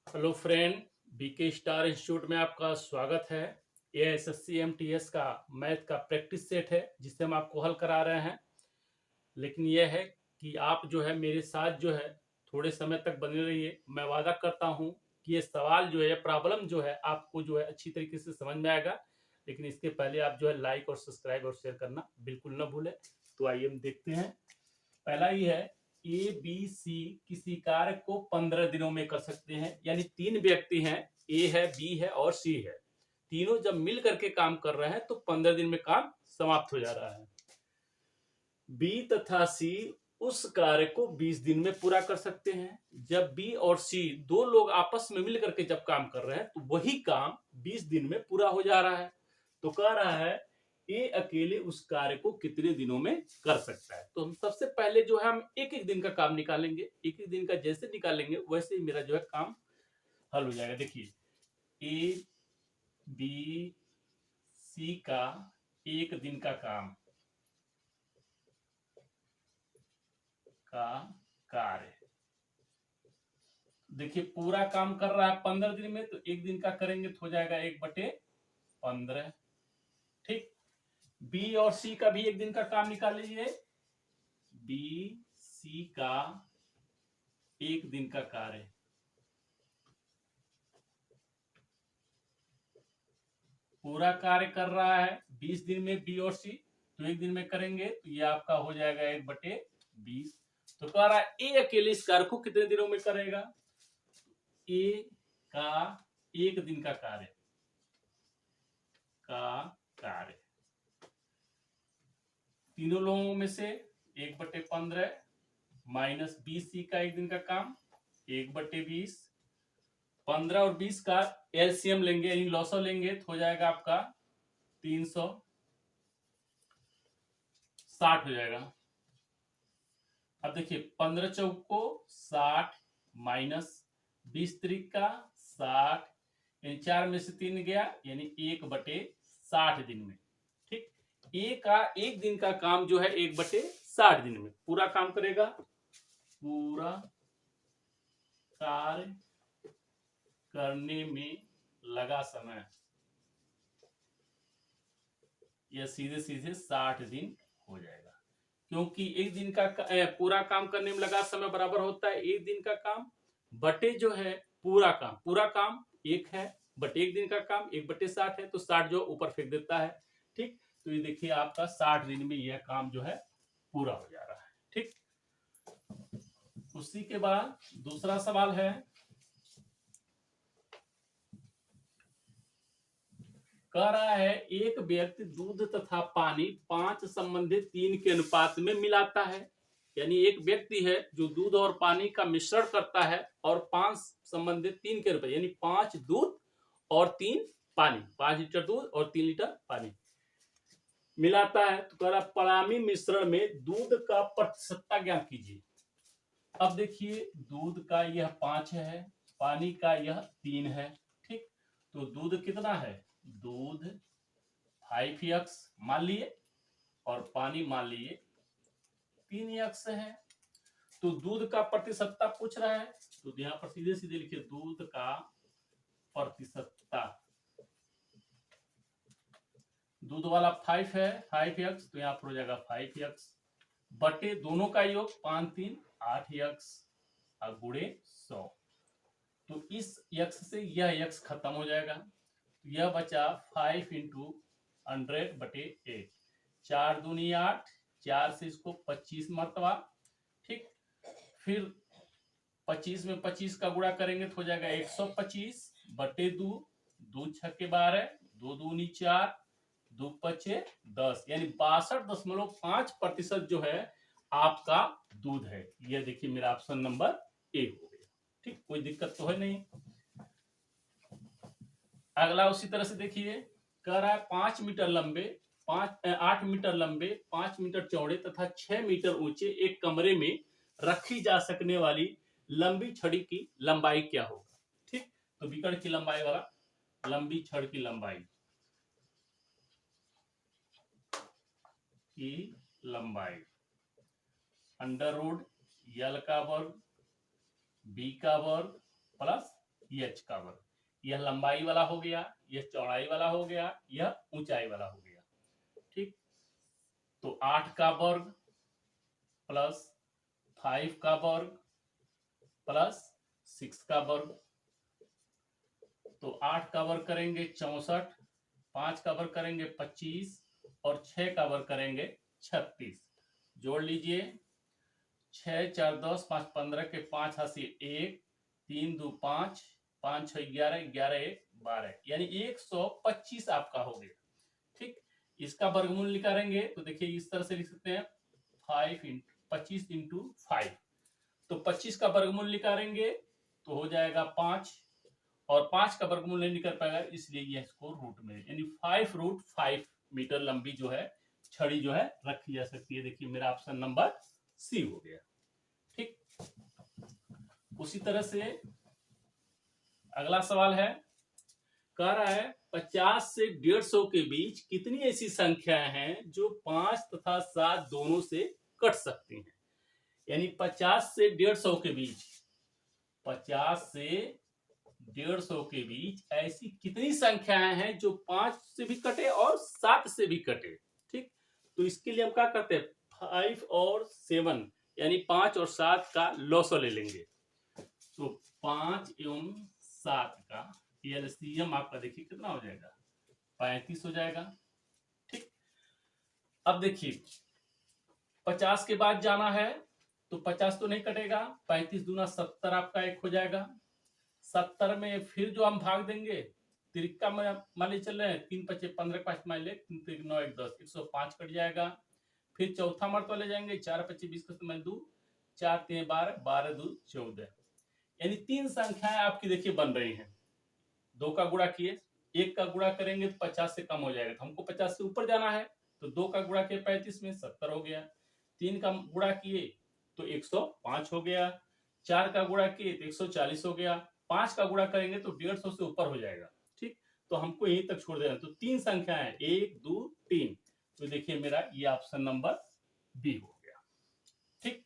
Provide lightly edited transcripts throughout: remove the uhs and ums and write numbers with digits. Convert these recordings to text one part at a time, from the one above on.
Hello friend, BK star institute में आपका स्वागत है। ये एसएससी एमटीएस का मैथ का प्रैक्टिस सेट है जिससे हम आपको हल करा रहे हैं। लेकिन यह है कि आप जो है मेरे साथ जो है थोड़े समय तक बने रहिए। मैं वादा करता हूँ कि ये सवाल जो है प्रॉब्लम जो है आपको जो है अच्छी तरीके से समझ में आएगा। लेकिन इसके पहले आप जो है लाइक और सब्सक्राइब और शेयर करना बिल्कुल ना भूलें। तो आइए हम देखते हैं। पहला ही है, ए बी सी किसी कार्य को 15 दिनों में कर सकते हैं। यानी तीन व्यक्ति हैं, ए है, बी है और सी है। तीनों जब मिल करके काम कर रहे हैं तो 15 दिन में काम समाप्त हो जा रहा है। बी तथा सी उस कार्य को 20 दिन में पूरा कर सकते हैं। जब बी और सी दो लोग आपस में मिल करके जब काम कर रहे हैं तो वही काम 20 दिन में पूरा हो जा रहा है। तो कह रहा है ए अकेले उस कार्य को कितने दिनों में कर सकता है। तो हम सबसे पहले जो है हम एक एक दिन का काम निकालेंगे। एक एक दिन का जैसे निकालेंगे वैसे ही मेरा जो है काम हल हो जाएगा। देखिए, ए बी सी का एक दिन का काम का कार्य, देखिए पूरा काम कर रहा है 15 दिन में, तो एक दिन का करेंगे तो हो जाएगा 1/15। ठीक। बी और सी का भी एक दिन का काम निकाल लीजिए। बी सी का एक दिन का कार्य, पूरा कार्य कर रहा है 20 दिन में बी और सी, तो एक दिन में करेंगे तो ये आपका हो जाएगा 1/20। तो कह रहा है ए अकेले इस कार्य को कितने दिनों में करेगा। ए का एक दिन का कार्य तीनों लोगों में से 1/15 माइनस 20 का एक दिन का काम 1/20। 15 और 20 का एलसीएम लेंगे यानी लॉसव लेंगे तो हो जाएगा आपका 360 हो जाएगा। अब देखिए 15 चौक को 60 माइनस 20 त्रिक का 60, यानी 4 में से 3 गया यानी 1/60 दिन में। ठीक। ए का एक दिन का काम जो है 1/60 दिन में पूरा काम करेगा। पूरा कार्य करने में लगा समय यह सीधे सीधे 60 दिन हो जाएगा। क्योंकि एक दिन का पूरा काम करने में लगा समय बराबर होता है एक दिन का काम बटे जो है पूरा काम। पूरा काम एक है बटे एक दिन का काम 1/60 है, तो 60 जो ऊपर फेंक देता है। ठीक। तो ये देखिए आपका 60 दिन में यह काम जो है पूरा हो जा रहा है। ठीक। उसी के बाद दूसरा सवाल है, कह रहा है एक व्यक्ति दूध तथा पानी 5 संबंधित 3 के अनुपात में मिलाता है। यानी एक व्यक्ति है जो दूध और पानी का मिश्रण करता है और 5 संबंधित 3 के अनुपात यानी 5 दूध और 3 पानी, 5 लीटर दूध और 3 लीटर पानी मिलाता है। तो कह रहा परामी मिश्रण में दूध का प्रतिशतता ज्ञात कीजिए। अब देखिए दूध का यह 5 है, पानी का यह 3 है। ठीक। तो दूध कितना है, दूध 5x मान लिए और पानी मान लिए 3x है। तो दूध का प्रतिशतता पूछ रहा है, तो यहां पर सीधे सीधे लिखिए दूध का प्रतिशतता। दूध वाला 5 है 5x, तो यहां पर हो जाएगा 5x बटे दोनों का योग 5 3 8x गुणे 100। तो इस x से यह x खत्म हो जाएगा, तो यह बचा 5 इंटू 100/8। 4 दूनी 8, 4 से इसको 25 मरतबा। ठीक। फिर 25 में 25 का गुणा करेंगे तो हो जाएगा 125 बटे 2, 2 छक्के 12, 2 दूनी 4, 2 पचे 10, यानी 62.5% जो है आपका दूध है। यह देखिए मेरा ऑप्शन नंबर ए हो गया। ठीक। कोई दिक्कत तो है नहीं। अगला उसी तरह से देखिए, कह रहा है 5 मीटर लंबे 8 मीटर लंबे 5 मीटर चौड़े तथा 6 मीटर ऊंचे एक कमरे में रखी जा सकने वाली लंबी छड़ी की लंबाई क्या होगा। ठीक। तो विकर्ण की लंबाई वाला लंबी छड़ की लंबाई अंडर रूट यल का वर्ग बी का वर्ग प्लस एच का वर्ग। यह लंबाई वाला हो गया, यह चौड़ाई वाला हो गया, यह ऊंचाई वाला हो गया। ठीक, तो 8 का वर्ग प्लस 5 का वर्ग प्लस 6 का वर्ग। तो 8 का वर्ग करेंगे 64, 5 का वर्ग करेंगे 25 और 6 का वर्ग करेंगे 36। जोड़ लीजिए, 6 4 10 5 15 के 5 हाथ से 1, 3 2 5, 5 6 11, 11 1 12, यानी 125 आपका हो गया। ठीक, इसका वर्गमूल निकालेंगे तो देखिए इस तरह से लिख सकते हैं 25 इंटू 5। तो 25 का वर्गमूल निकालेंगे तो हो जाएगा 5, और 5 का वर्गमूल नहीं निकल पाएगा, इसलिए यह इसको रूट में, यानी 5√5 मीटर लंबी जो है छड़ी जो है रखी जा सकती है। देखिए मेरा ऑप्शन नंबर सी हो गया। ठीक, उसी तरह से अगला सवाल है, कह रहा है 50 से 150 के बीच कितनी ऐसी संख्याएं हैं जो 5 तथा 7 दोनों से कट सकती हैं। यानी 50 से 150 के बीच, 50 से 150 के बीच ऐसी कितनी संख्याएं हैं जो 5 से भी कटे और 7 से भी कटे। ठीक, तो इसके लिए हम क्या करते हैं, 5 और 7 यानी 5 और 7 का लॉसो ले लेंगे। तो 5 एवं 7 का एलसीएम आपका देखिए कितना हो जाएगा, 35 हो जाएगा। ठीक, अब देखिए 50 के बाद जाना है तो 50 तो नहीं कटेगा, 35 दूना 70 आपका एक हो जाएगा। 70 में फिर जो हम भाग देंगे, तिरका में मान लीजिए चल रहे हैं, 3 5 15 5 मान ले, 3 3 9 1 10, 105 कट जाएगा। फिर चौथा मर्तबा ले जाएंगे, 4 25 20 का मैं 2, 4 3 12, 12 2 14, यानी 3 संख्याएं आपकी देखिए बन रही हैं। 2 का गुणा किए, 1 का गुणा करेंगे तो 50 से कम हो जाएगा, तो हमको 50 से ऊपर जाना है, तो 2 का गुणा किए 35 में 70 हो गया। 3 का गुणा किए तो 105 हो गया। 4 का गुणा किए तो 140 हो गया। 5 का गुणा करेंगे तो 150 से ऊपर हो जाएगा। ठीक, तो हमको यहीं तक छोड़ देना, तो 3 संख्याएं 1 2 3, तो देखिए मेरा ये ऑप्शन नंबर बी हो गया। ठीक,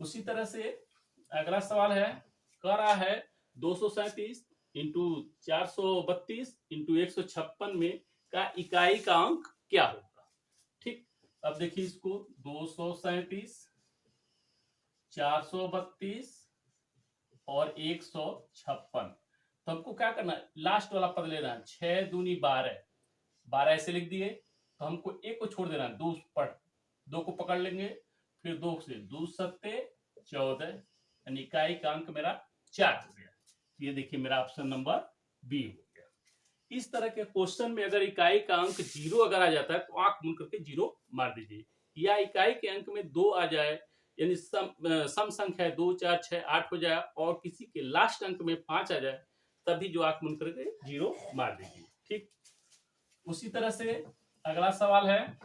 उसी तरह से अगला सवाल है, कह रहा है 237 इंटू 432 इंटू 156 में का इकाई का अंक क्या होगा। ठीक, अब देखिए इसको 237, 432 और 156, तो हमको क्या करना है, लास्ट वाला पद लेना है, 6 दूनी 12, 12 ऐसे लिख दिए, तो हमको एक को छोड़ देना है, 2 को पकड़ लेंगे, फिर 2 से 2 सत्ते 14, यानी इकाई का अंक मेरा 4 हो गया। ये देखिए मेरा ऑप्शन नंबर बी हो गया। इस तरह के क्वेश्चन में अगर इकाई का अंक 0 अगर आ जाता है तो आंख मूंद करके 0 मार दीजिए, या इकाई के अंक में 2 आ जाए, यानी सम संख्या 2 4 6 8 हो जाए और किसी के लास्ट अंक में 5 आ जाए, तभी जो आंख मूंद करके 0 मार दीजिए। ठीक, उसी तरह से अगला सवाल है,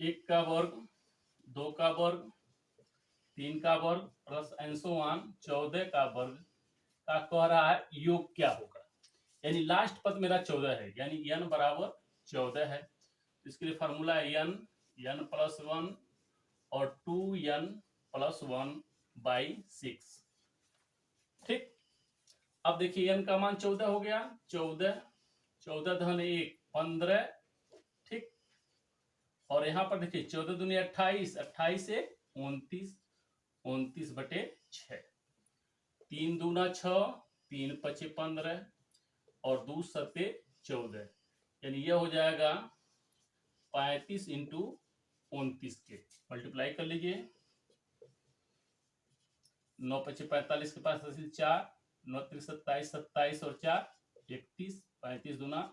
1 का वर्ग, 2 का वर्ग, 3 का वर्ग प्लस एंसोवान 14 का वर्ग का कह रहा है योग क्या होगा। यानी लास्ट पद मेरा 14 है, यानी n बराबर 14 है, इसके लिए फॉर्मूला है n प्लस 1 और 2n प्लस 1 बाई 6। ठीक, अब देखिए n का मान 14 हो गया, 14 धन 1 15। ठीक, और यहाँ पर देखिए 14 दूनी 28, 28 से 29, 29 बटे 6, 3 दूना 6, 3 पचे 15 और 2 सत्ते 14, यानी यह हो जाएगा 35 इंटू 29 के मल्टीप्लाई कर लीजिए, 9 पचे 45 के पास 4, 9 3 27, 27 और 4 31, 35 दूना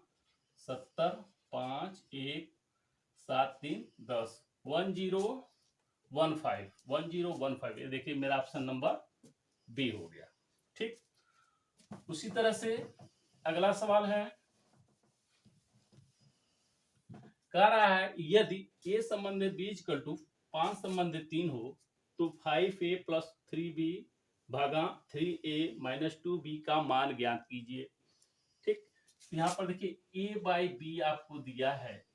70, 5 1 7 3 10, 1015, ये देखिए मेरा ऑप्शन नंबर बी हो गया। ठीक, उसी तरह से अगला सवाल है, कह रहा है यदि a संबंधित b इक्वल टू 5 संबंधित 3 हो तो 5a प्लस 3b भागा 3a माइनस 2b का मान ज्ञात कीजिए। ठीक, यहाँ पर देखिए a बाई b आपको दिया है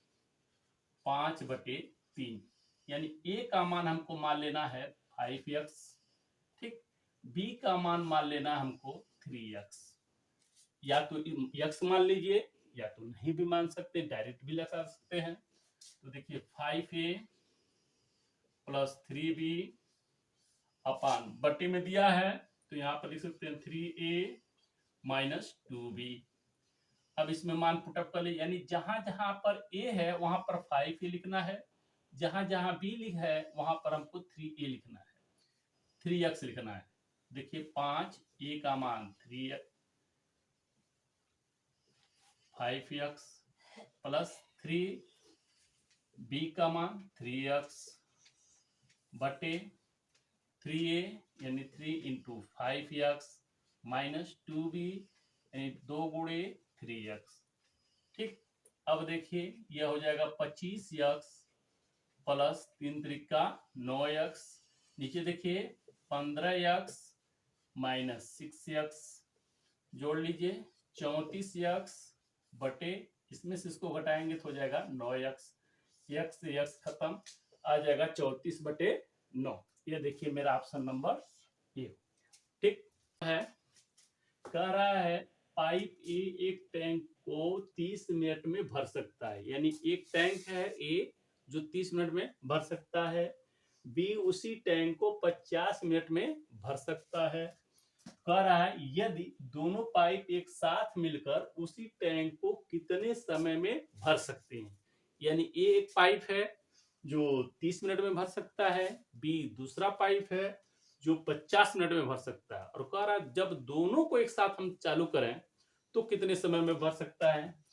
5/3, यानी a का मान हमको मान लेना है 5x। ठीक, बी का मान लेना हमको 3x, या तो x मान लीजिए या तो नहीं भी मान सकते, डायरेक्ट भी लगा सकते हैं। तो देखिए 5a प्लस 3b अपान बटे में दिया है तो यहाँ पर लिख सकते हैं 3a माइनस 2b। अब इसमें मान पुटअप कर ले, यानी जहां जहां पर a है वहां पर 5a लिखना है, जहां जहां b लिखा है वहां पर हमको 3a लिखना है, 3x लिखना है। देखिए 5a का मान 5x प्लस 3b का मान 3x बटे 3a यानी 3 इंटू 5x माइनस 2b यानी 2 गुणे 3x। ठीक, अब देखिए यह हो जाएगा 25x प्लस 3 त्रिका 9x, नीचे देखिए 15x माइनस 6x, जोड़ लीजिए 34x बटे, इसमें से इसको घटाएंगे तो हो जाएगा 9x, x से x खत्म, आ जाएगा 34 बटे 9। ये देखिए मेरा ऑप्शन नंबर ए। ठीक है, कह रहा है पाइप ए एक टैंक को 30 मिनट में भर सकता है, यानी एक टैंक है ए जो 30 मिनट में भर सकता है, बी उसी टैंक को 50 मिनट में भर सकता है। कह रहा है यदि दोनों पाइप एक साथ मिलकर उसी टैंक को कितने समय में भर सकते हैं, यानी ए एक पाइप है जो 30 मिनट में भर सकता है, बी दूसरा पाइप है जो 50 मिनट में भर सकता है, और कह रहा है जब दोनों को एक साथ हम चालू करें तो कितने समय में भर सकता है।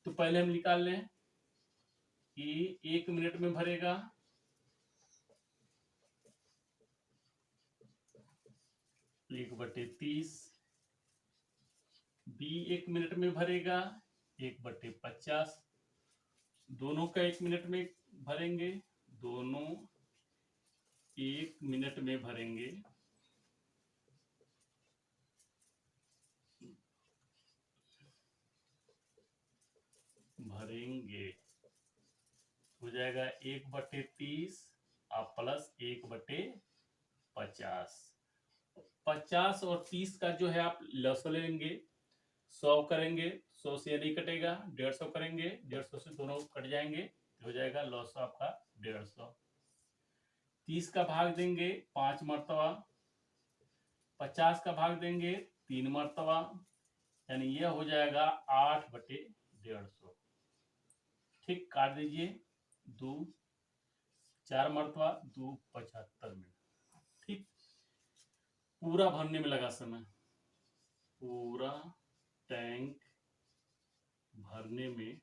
तो पहले हम निकाल लें, ए 1 मिनट में भरेगा, एक बटे 30, बी 1 मिनट में भरेगा 1 बटे 50, दोनों का 1 मिनट में भरेंगे, दोनों 1 मिनट में भरेंगे, हो जाएगा 1 बटे 30 और प्लस 1 बटे 50। 50 और 30 का जो है आप लॉस लेंगे, 100 करेंगे, 100 से नहीं कटेगा, 150 करेंगे, 150 से दोनों कट जाएंगे, हो जाएगा लॉस आपका 150। 30 का भाग देंगे 5 मरतबा, 50 का भाग देंगे 3 मरतबा, यानी यह हो जाएगा 8 बटे 150। ठीक, काट दीजिए, 2 4 मरतबा 2 75 मिनट। ठीक, पूरा भरने में लगा समय, पूरा टैंक भरने में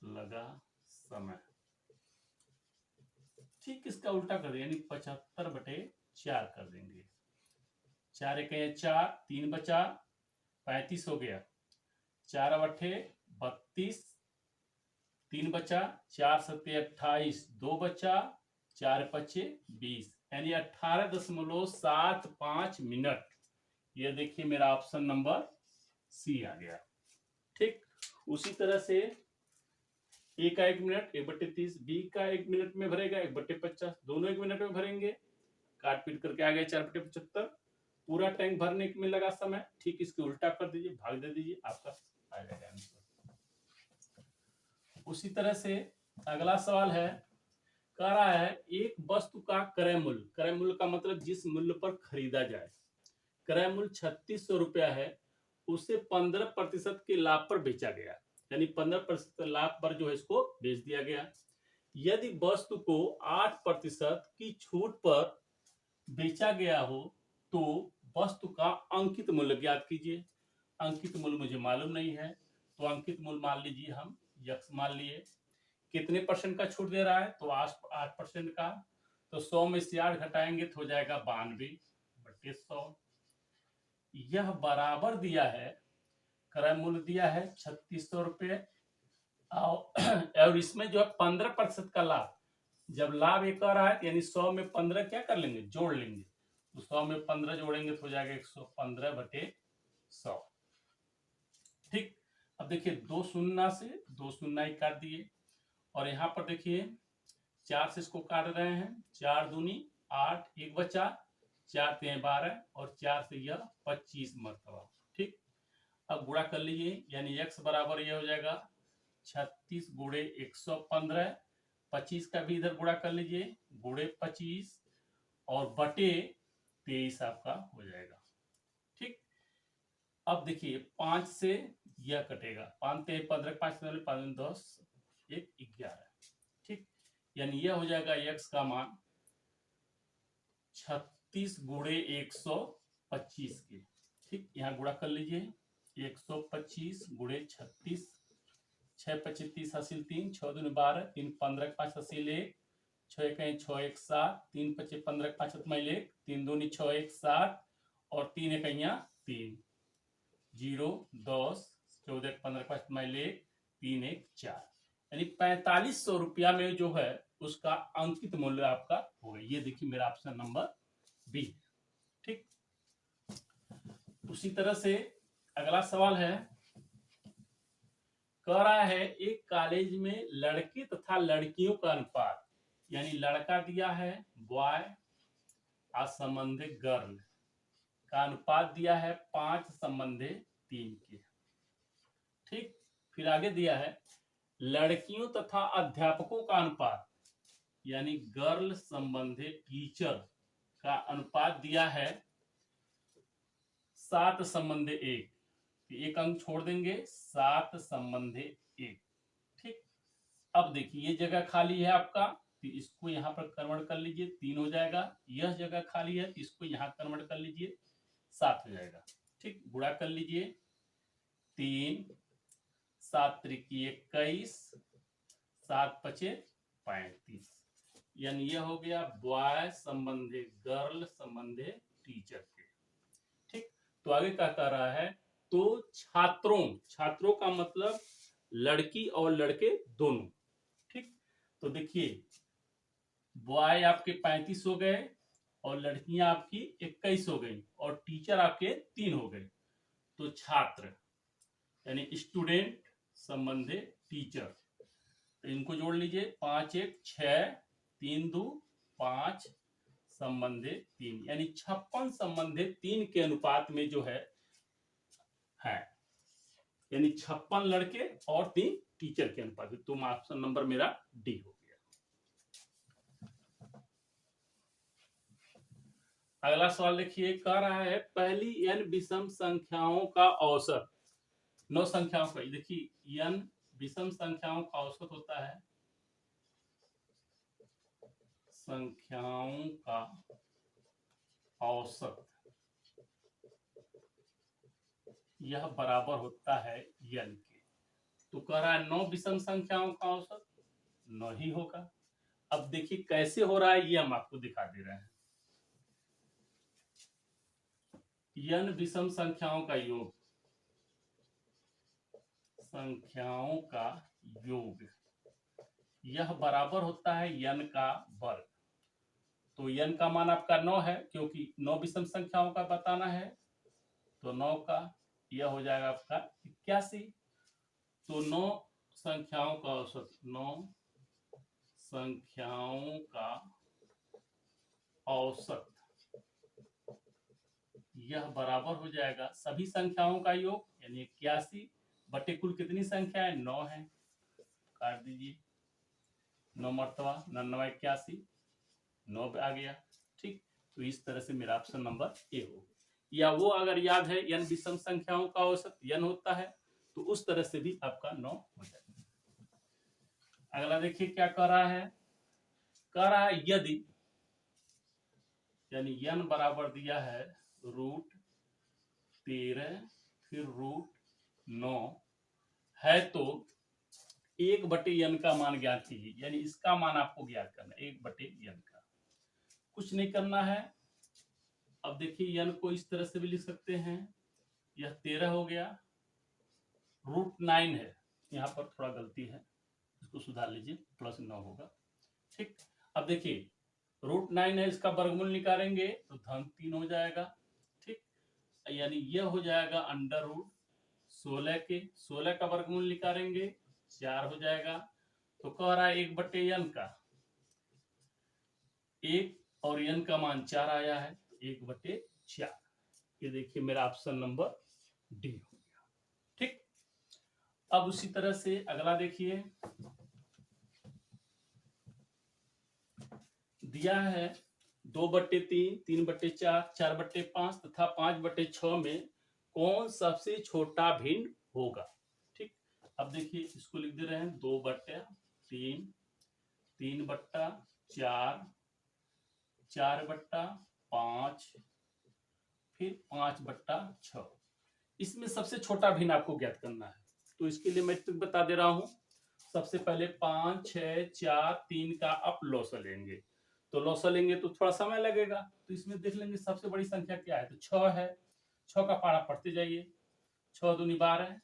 लगा समय। ठीक, इसका उल्टा कर देंगे, यानी 75 बटे 4 कर देंगे, 4 एक 4, 3 बचा 35 हो गया, 4 बटे 32, 3 बचा, 4 सत्ते 28, 2 बचा, 4 पचे 20, यानी 18.75 मिनट। ये देखिए मेरा ऑप्शन नंबर सी आ गया। ठीक, उसी तरह से ए का 1 मिनट 1 बटे 30, बी का 1 मिनट में भरेगा 1 बटे 50, दोनों 1 मिनट में भरेंगे, काट पीट करके आ गया 4 बटे 75, पूरा टैंक भरने में लगा समय। ठीक, इसको उल्टा कर दीजिए, भाग दे दीजिए, आपका आ जाएगा आंसर। उसी तरह से अगला सवाल है, कह रहा है एक वस्तु का क्रय मूल्य, क्रय मूल्य का मतलब जिस मूल्य पर खरीदा जाए, क्रय मूल्य 3600 रुपया है, उसे 15% के लाभ पर बेचा गया, यानी 15% लाभ पर जो है इसको बेच दिया गया। यदि वस्तु को 8% की छूट पर बेचा गया हो तो वस्तु का अंकित मूल्य ज्ञात कीजिए। अंकित मूल्य मुझे मालूम नहीं है, तो अंकित मूल्य मान लीजिए हम x मान लिए, कितने परसेंट का छूट दे रहा है, तो 8% का, तो 100 में से 8 घटाएंगे तो हो जाएगा 92 बटे 100। यह बराबर दिया है, क्रय मूल्य दिया है 3600 रुपये, और इसमें जो है 15% का लाभ, जब लाभ एक आ रहा है यानी 100 में 15 क्या कर लेंगे, जोड़ लेंगे, तो 100 में 15 जोड़ेंगे तो हो जाएगा 115 बटे 100। ठीक, अब देखिए 2 शून्य से 2 शून्य ही काट दिए, और यहाँ पर देखिए 4 से इसको काट रहे हैं, 4 दूनी 8, 1 बचा, 4 तिहाई 12 और 4 से यह 25 मरतबा। ठीक, अब गुणा कर लीजिए, यानी x बराबर यह हो जाएगा 36 गुणे 115, 25 का भी इधर गुणा कर लीजिए, गुणे 25 और बटे 23 आपका हो जाएगा। ठीक, अब देखिए 5 से यह कटेगा, 5 तिहाई 15, 5 5 10 1 11। ठीक, यानी यह हो जाएगा x का मान 36 गुणे 125 के। ठीक, यहाँ गुणा कर लीजिए, 125 गुणे 36, 6 25 30 हासिल 3, 6 दूनी 12, 3 15 5 हासिल 1, 6 1 6 1 7, 3 25 15 5 1 3 दूनी 6 1 7 और 3 1 3, 0 10 14 15 5 1 3 1 4, यानी 4500 रुपया में जो है उसका अंकित मूल्य आपका होगा। ये देखिए मेरा ऑप्शन नंबर बी। ठीक, उसी तरह से अगला सवाल है, कह रहा है एक कॉलेज में लड़के तथा लड़कियों का अनुपात, यानी लड़का दिया है बॉय असंबंधे गर्ल का अनुपात दिया है 5 संबंधे 3 के। ठीक, फिर आगे दिया है लड़कियों तथा अध्यापकों का अनुपात, यानी गर्ल संबंधे टीचर का अनुपात दिया है 7 संबंधे 1, एक अंक छोड़ देंगे, 7 संबंधे 1। ठीक, अब देखिए ये जगह खाली है आपका, तो इसको यहां पर कन्वर्ट कर लीजिए, 3 हो जाएगा। यह जगह खाली है तो इसको यहां कन्वर्ट कर लीजिए, 7 हो जाएगा। ठीक, गुणा कर लीजिए, 3 7 त्रिकी 21, 7 पचे 35, यानी यह हो गया बॉय संबंधे गर्ल संबंधे टीचर के। ठीक, तो आगे क्या कह रहा है, तो छात्रों का मतलब लड़की और लड़के दोनों। ठीक, तो देखिए बॉय आपके 35 हो गए और लड़कियां आपकी 21 हो गई और टीचर आपके 3 हो गए, तो छात्र यानी स्टूडेंट संबंधे टीचर, तो इनको जोड़ लीजिए, 5 1 6 3 2 5 संबंधे 3, यानी 56 संबंधे 3 के अनुपात में जो है, यानी 56 लड़के और 3 टीचर के अनुपात। तो ऑप्शन नंबर मेरा डी हो गया। अगला सवाल देखिए, कह रहा है पहली n विषम संख्याओं का औसत, 9 संख्याओं का, देखिए n विषम संख्याओं का औसत होता है, संख्याओं का औसत यह बराबर होता है n के। तो कह रहा है 9 विषम संख्याओं का औसत 9 ही होगा। अब देखिए कैसे हो रहा है ये हम आपको दिखा दे रहे हैं। n विषम संख्याओं का योग, संख्याओं का योग यह बराबर होता है n का वर्ग। तो n का मान आपका 9 है, क्योंकि 9 विषम संख्याओं का बताना है, तो 9 का यह हो जाएगा आपका 81। तो 9 संख्याओं का औसत, 9 संख्याओं का औसत यह बराबर हो जाएगा सभी संख्याओं का योग, यानी 81 बटे कुल कितनी संख्या है, 9 है, काट दीजिए, 9 मरतबा 9 81, 9 आ गया। ठीक, तो इस तरह से मेरा ऑप्शन नंबर ए हो। या वो अगर याद है n विषम संख्याओं का औसत n होता है, तो उस तरह से भी आपका 9 हो जाएगा। अगला देखिए क्या कह रहा है, यदि, यानी n बराबर दिया है √13 फिर √9 है, तो 1/n का मान ज्ञात कीजिए, यानी इसका मान आपको ज्ञात करना है, 1/n का, कुछ नहीं करना है। अब देखिए n को इस तरह से भी लिख सकते हैं, यह 13 हो गया, √9 है, यहाँ पर थोड़ा गलती है, इसको सुधार लीजिए, +9 होगा। ठीक, अब देखिए √9 है, इसका वर्गमूल निकालेंगे तो -3 हो जाएगा। ठीक, यानी यह हो जाएगा √16 के, 16 का वर्गमूल निकालेंगे 4 हो जाएगा। तो कह रहा है 1/n का, 1 और n का मान 4 आया है, तो 1/4। ये देखिए मेरा ऑप्शन नंबर डी हो गया। ठीक, अब उसी तरह से अगला देखिए, दिया है 2/3, 3/4, 4/5 तथा 5/6 में कौन सबसे छोटा भिन्न होगा। ठीक, अब देखिए इसको लिख दे रहे हैं 2/3, 3/4, 4/5, फिर 5/6। इसमें सबसे छोटा भिन्न आपको ज्ञात करना है। तो इसके लिए मैं ट्रिक बता दे रहा हूं। सबसे पहले 5, 6, 4, 3 का आप लॉसा लेंगे। तो लॉसा लेंगे तो थोड़ा समय लगेगा, तो इसमें देख लेंगे सबसे बड़ी संख्या क्या है, तो 6 है। 6 का पारा पढ़ते जाइए। 6 दूनी 12,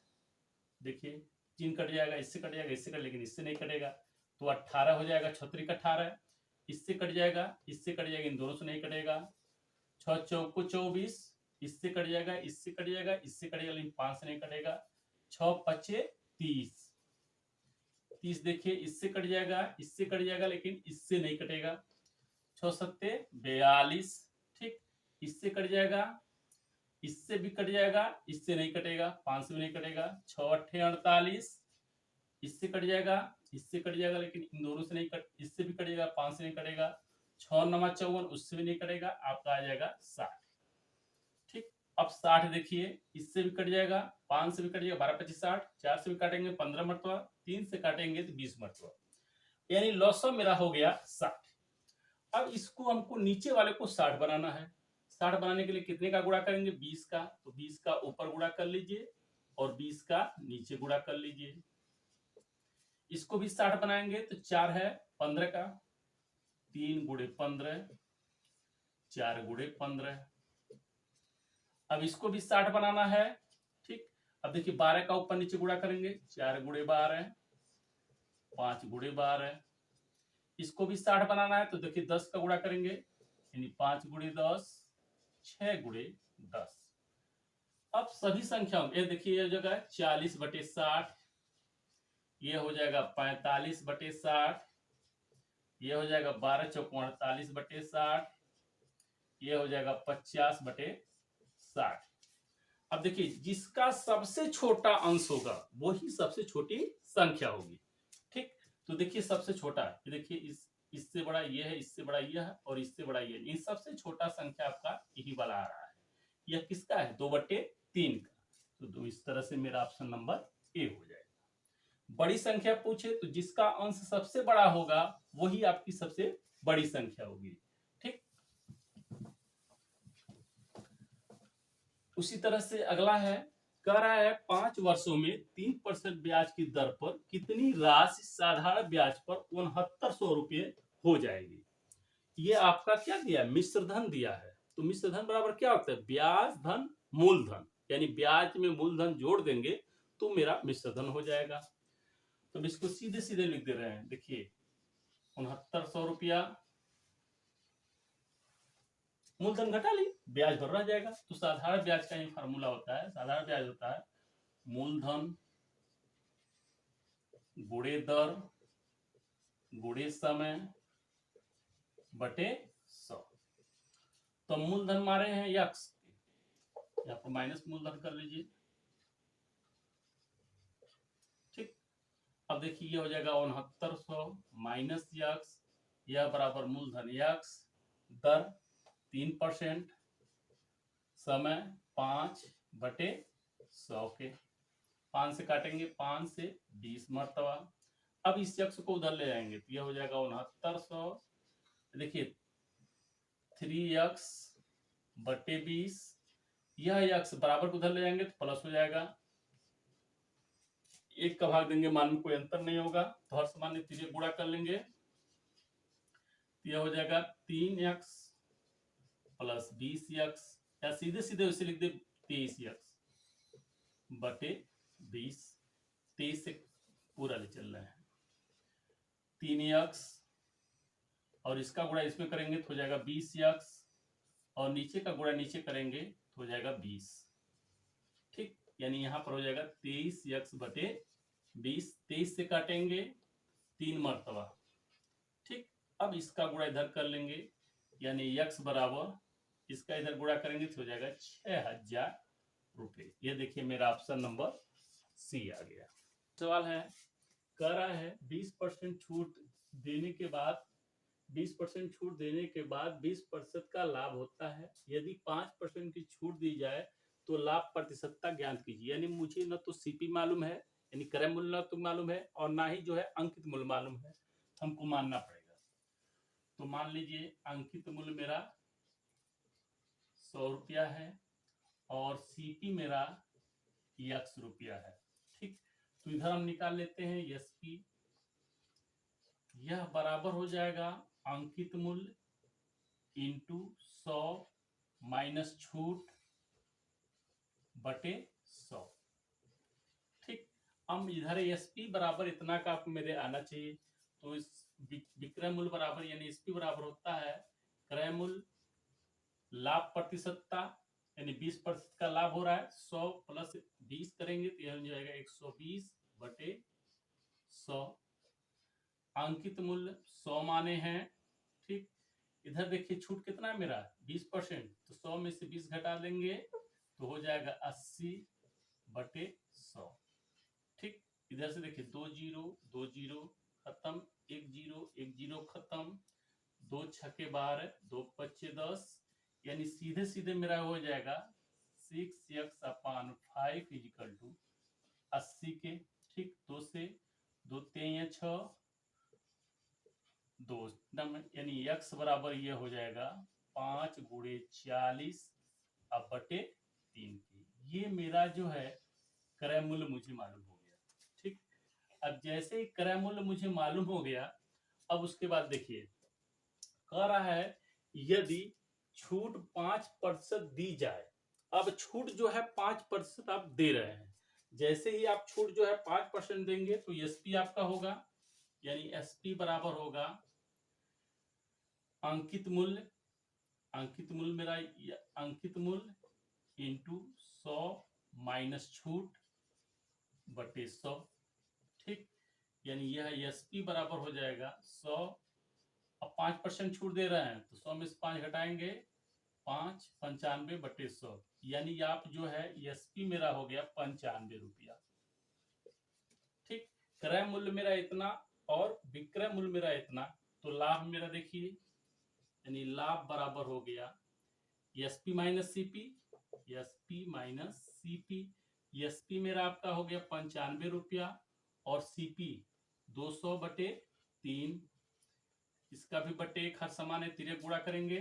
देखिए 3 कट जाएगा, इससे कट जाएगा, इससे कट, लेकिन इससे नहीं कटेगा, तो 18 हो जाएगा। 6 3 18, इससे कट जाएगा, इससे कट जाएगा, इन दोनों से नहीं कटेगा। 6 चौको 24, इससे कट जाएगा, इससे कट जाएगा, इससे कटेगा, लेकिन 5 से नहीं कटेगा। 6 5 30, 30 देखिए इससे कट जाएगा, इससे कट जाएगा, लेकिन इससे नहीं कटेगा। 6 7 42, ठीक, इससे कट जाएगा, इससे भी कट जाएगा, इससे नहीं कटेगा, 5 से भी नहीं कटेगा। 6 8 48, इससे कट जाएगा, इससे कट जाएगा, लेकिन इन दोनों से नहीं कट, इससे भी कटेगा, 5 से नहीं कटेगा। 6 9 54, उससे भी नहीं कटेगा, आपका आ जाएगा 60। ठीक, अब 60 देखिए, इससे भी कट जाएगा, 5 से भी कट जाएगा, 12 25 60, 4 से भी काटेंगे 15 मरतबा, 3 से काटेंगे तो 20 मरतबा, यानी लॉसा मेरा हो गया 60। अब इसको हमको नीचे वाले को 60 बनाना है। 60 बनाने के लिए कितने का गुणा करेंगे, 20 का। तो 20 का ऊपर गुणा कर लीजिए और 20 का नीचे गुणा कर लीजिए। इसको भी 60 बनाएंगे तो 4 है 15 का, 3 गुणे 15, 4 गुणे 15। अब इसको भी 60 बनाना है। ठीक, अब देखिए 12 का ऊपर नीचे गुणा करेंगे, 4 गुणे 12, 5 गुणे 12। इसको भी 60 बनाना है, तो देखिए 10 का गुणा करेंगे, यानी 5 गुणे 10, 6 गुणे 10। अब सभी संख्याओं में देखिए ये जगह 40/60, ये हो जाएगा 45/60, ये हो जाएगा 12 चौको 48/60, ये हो जाएगा 50/60। अब देखिए जिसका सबसे छोटा अंश होगा वही सबसे छोटी संख्या होगी। ठीक, तो देखिए सबसे छोटा, देखिए इससे बड़ा ये है, इससे बड़ा ये है, और इससे बड़ा ये है। सबसे छोटा संख्या आपका यही वाला आ रहा है। यह किसका है, 2/3 का। तो इस तरह से मेरा ऑप्शन नंबर ए हो जाएगा। बड़ी संख्या पूछे तो जिसका अंश सबसे बड़ा होगा वही आपकी सबसे बड़ी संख्या होगी। ठीक, उसी तरह से अगला है, कह रहा है 5 वर्षों में 3% ब्याज की दर पर कितनी राशि साधारण ब्याज पर 6900 रुपये हो जाएगी। ये आपका क्या दिया है, मिश्र धन दिया है। तो मिश्र धन बराबर क्या होता है, ब्याज धन मूलधन, यानी ब्याज में मूलधन जोड़ देंगे तो मेरा मिश्र धन हो जाएगा। तो इसको सीधे सीधे लिख दे रहे हैं। देखिए 6900 रुपया, मूलधन घटा ली, ब्याज भर रह जाएगा। तो साधारण ब्याज का ये फार्मूला होता है, साधारण ब्याज होता है मूलधन गुणे दर गुणे समय बटे 100। तो मूलधन मारे हैं यक्स, यहाँ पर माइनस मूलधन कर लीजिए। ठीक, अब देखिए ये हो जाएगा 6900 माइनस यक्स, यह बराबर मूलधन यक्स, दर 3%, समय 5/100 के, 5 से काटेंगे, 5 से 20 मरतबा। अब इस यक्स को उधर ले जाएंगे तो यह हो जाएगा 6900, देखिए 3x/20, यह यक्स बराबर को उधर ले जाएंगे तो प्लस हो जाएगा। 1 का भाग देंगे, मान में कोई अंतर नहीं होगा, तो हर समान तीसरे गुणा कर लेंगे, यह हो जाएगा 3x + 20x, या सीधे सीधे उसे लिख दे 23x/20, 23 से पूरा ले चल रहे हैं। 3x और इसका गुणा इसमें करेंगे तो हो जाएगा 20x, और नीचे का गुणा नीचे करेंगे तो हो जाएगा 20। ठीक, यानी यहां पर हो जाएगा 23x/20, 23 से काटेंगे 3 मरतबा। ठीक, अब इसका गुणा इधर कर लेंगे, यानी x बराबर इसका इधर गुणा करेंगे तो हो जाएगा 6,000 रुपये। ये देखिए मेरा ऑप्शन नंबर सी आ गया। सवाल है, कह रहा है 20% छूट देने के बाद 20% छूट देने के बाद 20% का लाभ होता है। यदि 5% की छूट दी जाए तो लाभ प्रतिशतता ज्ञात कीजिए। यानी मुझे न तो सीपी मालूम है, यानी क्रय मूल्य तो मालूम है, और ना ही जो है अंकित मूल्य मालूम है, हमको मानना पड़ेगा। तो मान लीजिए अंकित मूल्य मेरा 100 रुपया है और सीपी मेरा x रुपया है। ठीक, तो इधर हम निकाल लेते हैं एसपी। यह बराबर हो जाएगा अंकित मूल्य इंटू 100 माइनस छूट बटे 100। ठीक, अब इधर एसपी बराबर इतना का मेरे आना चाहिए। तो इस विक्रय मूल्य बराबर यानी एसपी बराबर होता है क्रय मूल्य लाभ प्रतिशतता, यानी 20% का लाभ हो रहा है, 100 प्लस 20 करेंगे तो यह हो जाएगा 120 बटे 100। अंकित मूल्य 100 माने हैं। ठीक, इधर देखिए छूट कितना है मेरा 20%, तो 100 में से 20 घटा देंगे तो हो जाएगा 80 बटे 100। ठीक, इधर से देखिए 2 0 खत्म, 1 0 खत्म, 2 छक्के 12, 2 पच्चे 10, यानी सीधे सीधे मेरा हो जाएगा 6x/5 इजिकल टू 80 के। ठीक, 2 से 2 3 6 2 यानी x बराबर ये हो जाएगा 5 गुणे 40 अब बटे 3 की। ये मेरा जो है क्रय मूल्य मुझे मालूम हो गया। ठीक, अब जैसे ही क्रय मूल्य मुझे मालूम हो गया, अब उसके बाद देखिए कह रहा है यदि छूट 5% दी जाए। अब छूट जो है 5% आप दे रहे हैं, जैसे ही आप छूट जो है 5% देंगे तो एसपी आपका होगा, यानी एसपी बराबर होगा अंकित मूल्य मेरा अंकित मूल्य इंटू 100 माइनस छूट बटे 100। ठीक, यानी यह एसपी बराबर हो जाएगा 100। अब 5% छूट दे रहे हैं तो 100 में से 5 घटाएंगे, 5 95 बटे 100, यानी आप जो है एसपी मेरा हो गया 95 रुपया। ठीक, क्रय मूल्य मेरा इतना और विक्रय मूल्य मेरा इतना, तो लाभ मेरा देखिए यानी लाभ बराबर हो गया SP minus CP, SP minus CP. SP मेरा आपका हो गया 95 रुपया और सीपी 200 बटे 3, इसका भी बटे 1 हर समान है, तिरक गुणा करेंगे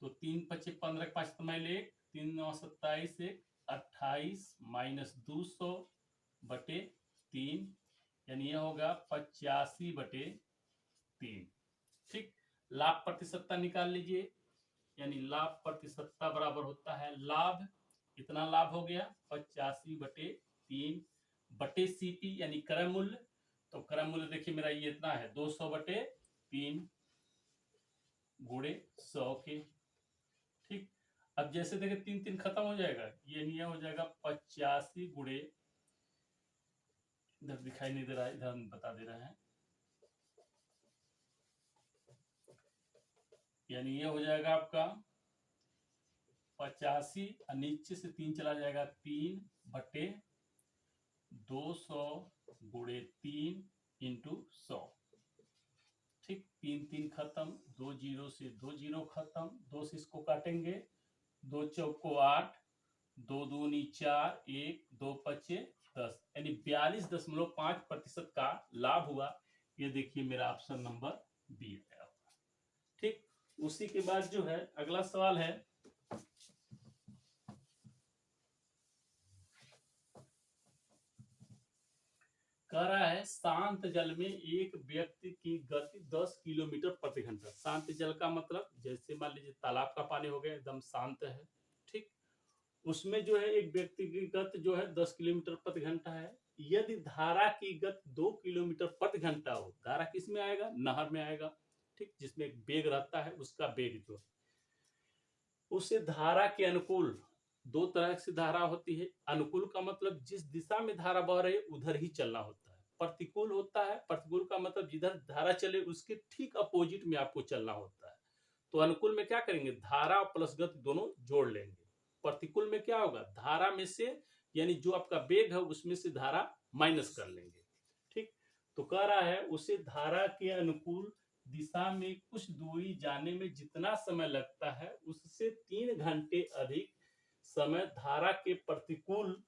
तो 3 पच्चे 15 5 तमाइल 1 3 9 27 1 28 माइनस 200 बटे 3, यानी यह होगा 85 बटे 3। ठीक, लाभ प्रतिशतता निकाल लीजिए, यानी लाभ प्रतिशतता बराबर होता है लाभ, इतना लाभ हो गया 85 बटे 3 बटे सीपी यानी क्रय मूल्य। तो क्रय मूल्य देखिए मेरा ये इतना है 200 बटे 3 गुणे 100 के। ठीक, अब जैसे देखें 3 3 खत्म हो जाएगा, ये नियम हो जाएगा 85 गुणे, इधर दिखाई नहीं दे रहा है, इधर हम बता दे रहे हैं, यानी ये हो जाएगा आपका 85, नीचे से 3 चला जाएगा 3 बटे 200 गुणे 3 इंटू 100। ठीक, 3 3 खत्म, 2 0 से 2 0 खत्म, 2 से इसको काटेंगे, 2 चौको 8, 2 दूनी 4, 1 2 पच्चे 10, यानी 42.5% का लाभ हुआ। ये देखिए मेरा ऑप्शन नंबर बी है। ठीक, उसी के बाद जो है अगला सवाल है, कह रहा है शांत जल में एक व्यक्ति की गति 10 किलोमीटर प्रति घंटा। शांत जल का मतलब जैसे मान लीजिए तालाब का पानी हो गया, एकदम शांत है। ठीक, उसमें जो है एक व्यक्ति की गति जो है 10 किलोमीटर प्रति घंटा है। यदि धारा की गति 2 किलोमीटर प्रति घंटा हो, धारा किस में आएगा, नहर में आएगा। ठीक, जिसमें एक बेग रहता है, उसका बेग जो उसे धारा के अनुकूल, दो तरह से धारा होती है। अनुकूल का मतलब जिस दिशा में धारा बह रही है उधर ही चलना होता है। प्रतिकूल होता है, प्रतिकूल का मतलब जिधर धारा चले उसके ठीक अपोजिट में आपको चलना होता है। तो अनुकूल में क्या करेंगे, धारा और प्लस गति दोनों जोड़ लेंगे। प्रतिकूल में क्या होगा, धारा में से यानी जो आपका वेग है उसमें से धारा माइनस कर लेंगे। ठीक, तो कह रहा है उसे धारा के अनुकूल दिशा में कुछ दूरी जाने में जितना समय लगता है उससे 3 घंटे अधिक समय धारा के प्रतिकूल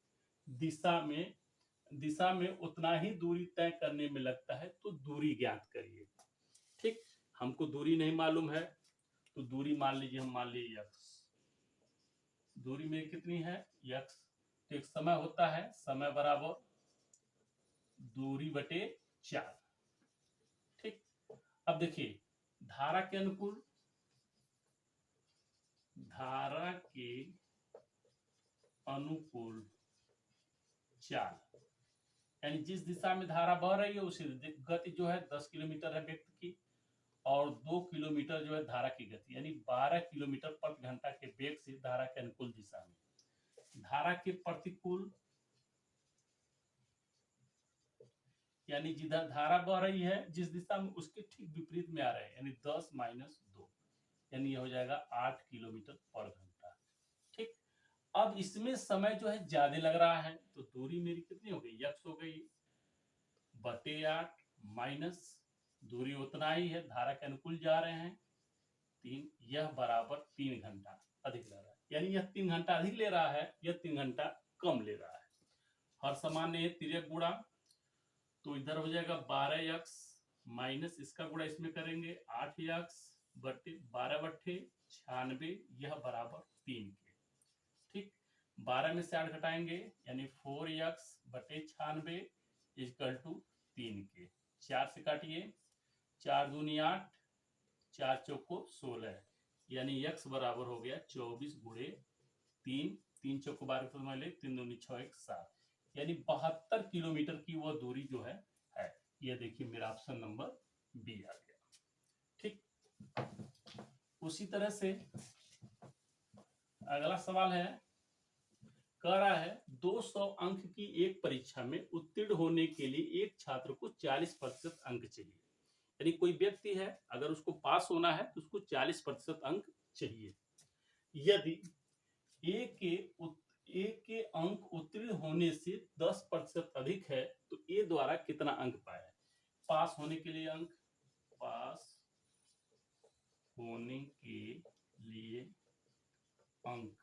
दिशा में उतना ही दूरी तय करने में लगता है, तो दूरी ज्ञात करिए। ठीक, हमको दूरी नहीं मालूम है तो दूरी मान लीजिए, हम मान लीजिए x, दूरी में कितनी है x, तो एक समय होता है, समय बराबर दूरी बटे 4। ठीक, अब देखिए धारा के अनुकूल, धारा के अनुकूल 4 यानी जिस दिशा में धारा बह रही है उसी गति जो है 10 किलोमीटर है व्यक्ति की, और 2 किलोमीटर जो है धारा की गति, यानी 12 किलोमीटर प्रति घंटा के वेग से धारा के अनुकूल दिशा में, धारा के प्रतिकूल यानी जिधर धारा बह रही है जिस दिशा में उसके ठीक विपरीत में आ रहे हैं, यानी 10 माइनस 2 यानी यह हो जाएगा 8 किलोमीटर पर घंटा। ठीक, अब इसमें समय जो है ज्यादा लग रहा है, तो दूरी मेरी कितनी हो गई, x हो गई बटे 8 माइनस दूरी उतना ही है, धारा के अनुकूल जा रहे हैं 3, यह बराबर 3 घंटा अधिक ले रहा है, यानी यह 3 घंटा अधिक ले रहा है, यह 3 घंटा कम ले रहा है। हर सामान्य है तिर्यक गुणा, तो इधर हो जाएगा 12x माइनस इसका गुणा इसमें करेंगे 8x बटे 12 बटे 96, यह बराबर 3 के। ठीक, 12 में से 8 घटाएंगे यानी 4x बटे 96 इक्वल टू 3 के। 4 से काटिए, 4 दूनी 8, 4 चौको 16, यानी x बराबर हो गया 24 गुणे 3, 3 चौको 12 तो मान ले 3 दूनी 6 1 7, यानी 72 किलोमीटर की वह दूरी जो है ये देखिए मेरा ऑप्शन नंबर बी आ गया। ठीक, उसी तरह से अगला सवाल है, कह रहा है 200 अंक की एक परीक्षा में उत्तीर्ण होने के लिए एक छात्र को 40% अंक चाहिए, यानी कोई व्यक्ति है अगर उसको पास होना है तो उसको 40% अंक चाहिए। यदि ए के अंक उत्तीर्ण होने से 10% अधिक है तो ए द्वारा कितना अंक पाया है। पास होने के लिए अंक, पास होने के लिए अंक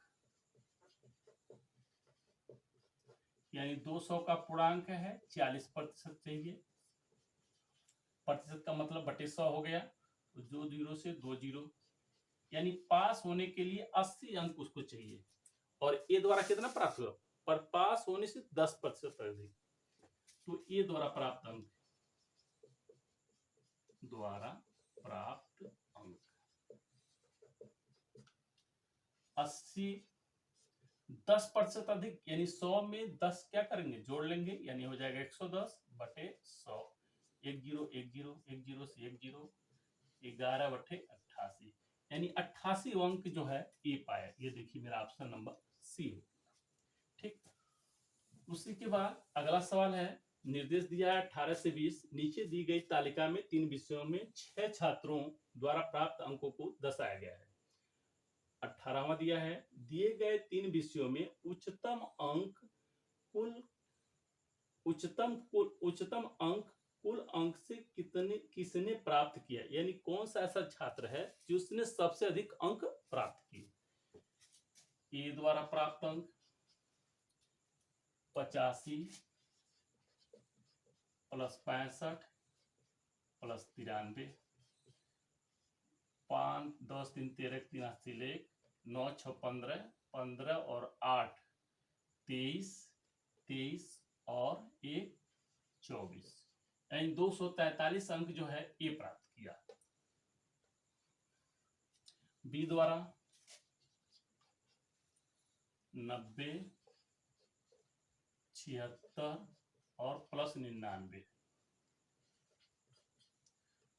यानी 200 का पूर्णांक है 40% चाहिए, प्रतिशत का मतलब बटे 100 हो गया, तो 2 जीरो से 2 जीरो, यानी पास होने के लिए 80 अंक उसको चाहिए, और ए द्वारा कितना प्राप्त हुआ, पर पास होने से 10% अधिक, तो ए द्वारा प्राप्त अंक, द्वारा प्राप्त अंक 80, 10% अधिक यानी 100 में 10 क्या करेंगे, जोड़ लेंगे, यानी हो जाएगा 110 बटे 100, 1 जीरो 1 जीरो 1 जीरो से 1 जीरो, 11 बटे 88, यानी 88 अंक जो है ए पाया। ये देखिए मेरा ऑप्शन नंबर सी हो। ठीक, उसी के बाद अगला सवाल है, निर्देश दिया है 18 से 20, नीचे दी गई तालिका में 3 विषयों में 6 छात्रों द्वारा प्राप्त अंकों को दर्शाया गया है। 18वां दिया है, दिए गए 3 विषयों में उच्चतम अंक कुल अंक से किसने प्राप्त किया, यानी कौन सा ऐसा छात्र है जिसने सबसे अधिक अंक प्राप्त किए। ए द्वारा प्राप्त अंक 85 प्लस 65 प्लस 93, 5 10 3 13 3 8 3 1 9 6 15 15 और 8 23 23 और 1 24, यानी 243 अंक जो है ए प्राप्त किया। बी द्वारा 90 76 और प्लस 99,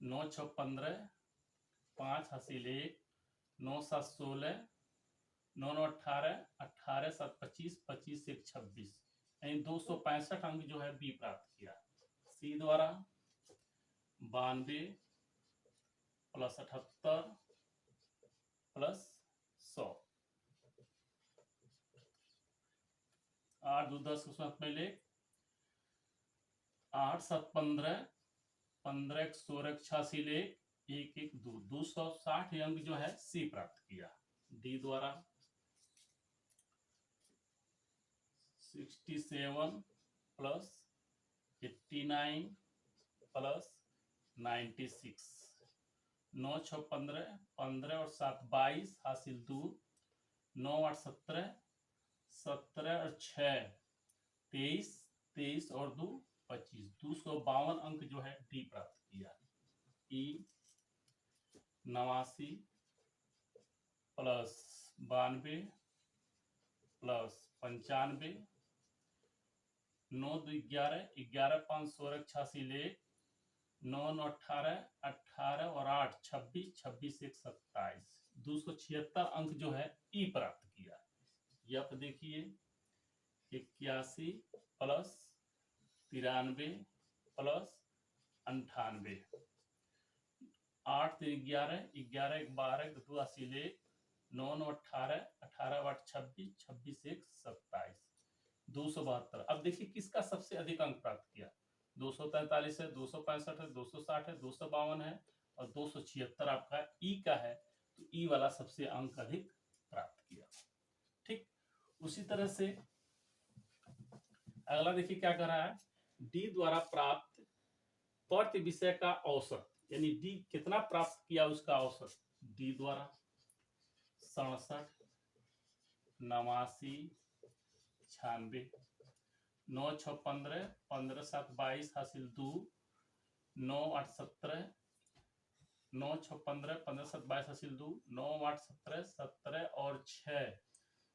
9 6 15 5 हासिल 1 9 7 16 9 9 18 18 7 25 25 1 26, यानी 265 अंक जो है बी प्राप्त किया। सी द्वारा 92 प्लस 78 प्लस 100, 8 2 10 के साथ में ले 8 7 15, 15 1 16 86 ले 1 1 2, 260 अंक जो है सी प्राप्त किया। डी द्वारा 67 प्लस 89 प्लस 96, 9 6 15, 15 और 7 22 हासिल 2, 9 8 17, 17 और 6 23, 23 और 2 25, 252 अंक जो है डी प्राप्त किया। ई 89 प्लस 92 प्लस 95, 9 2 11, 11 5 16 86 ले 9 9 18, 18 और 8 26, 26 1 27, 276 अंक जो है ई प्राप्त किया। यह देखिए 81 प्लस 93 प्लस 98, 8 3 11, 11 1 12, 2 80 ले 9 9 18, 18 8 26, 26 1 27, 272। अब देखिए किसका सबसे अधिक अंक प्राप्त किया। 243 है, 265 है, 260 है, 252 है और 276 आपका ई का है, तो ई वाला सबसे अंक अधिक प्राप्त किया। ठीक, उसी तरह से अगला देखिए क्या कर रहा है। डी द्वारा प्राप्त प्रति विषय का औसत, यानी डी कितना प्राप्त किया उसका औसत। डी द्वारा 67 89 96, 9 6 15, 15 7 22 हासिल 2, 9 8 17, 9 6 15, 15 7 22 हासिल 2, 9 8 17, 17 और 6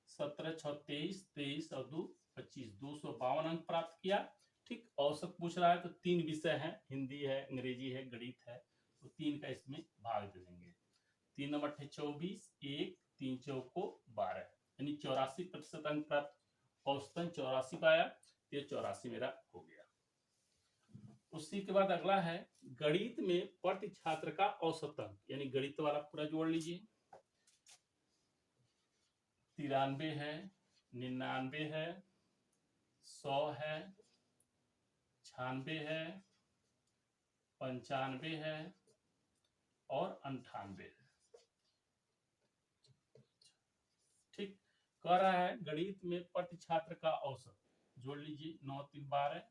17 6 23, 23 और 2 25, 252 अंक प्राप्त किया। ठीक, औसत पूछ रहा है तो 3 विषय हैं, हिंदी है, अंग्रेजी है, गणित है, तो 3 का इसमें भाग दे देंगे। 3 नंबर 24, 1 3 चौको 12, यानी 84% अंक प्राप्त, औसतन 84 पाया, तो 84 मेरा हो गया। उसी के बाद अगला है गणित में प्रति छात्र का औसत अंक, यानी गणित वाला पूरा जोड़ लीजिए। 93 है, 99 है, 100 है, 96 है, 95 है और 98 है। ठीक, कह रहा है गणित में प्रति छात्र का औसत, जोड़ लीजिए। 9 3 12,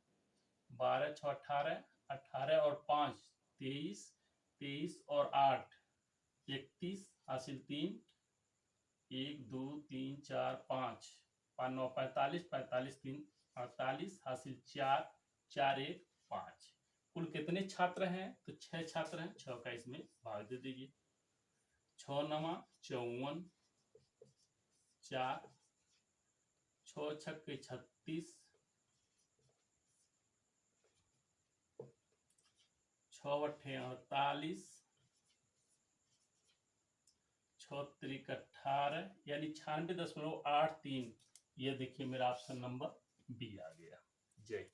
12 6 18, 18 और 5 23, 23 और 8 31 हासिल 3, 1 2 3 4 5 5 9 45, 45 3 48 हासिल 4 4 1 5। कुल कितने छात्र हैं, तो 6 छात्र हैं, 6 का इसमें भाग दे दीजिए। 6 9 54, 4 6 छक्के 36, 6 अट्ठे 48, 6 त्रिक 18, यानी 96.83। यह देखिए मेरा ऑप्शन नंबर बी आ गया। जय।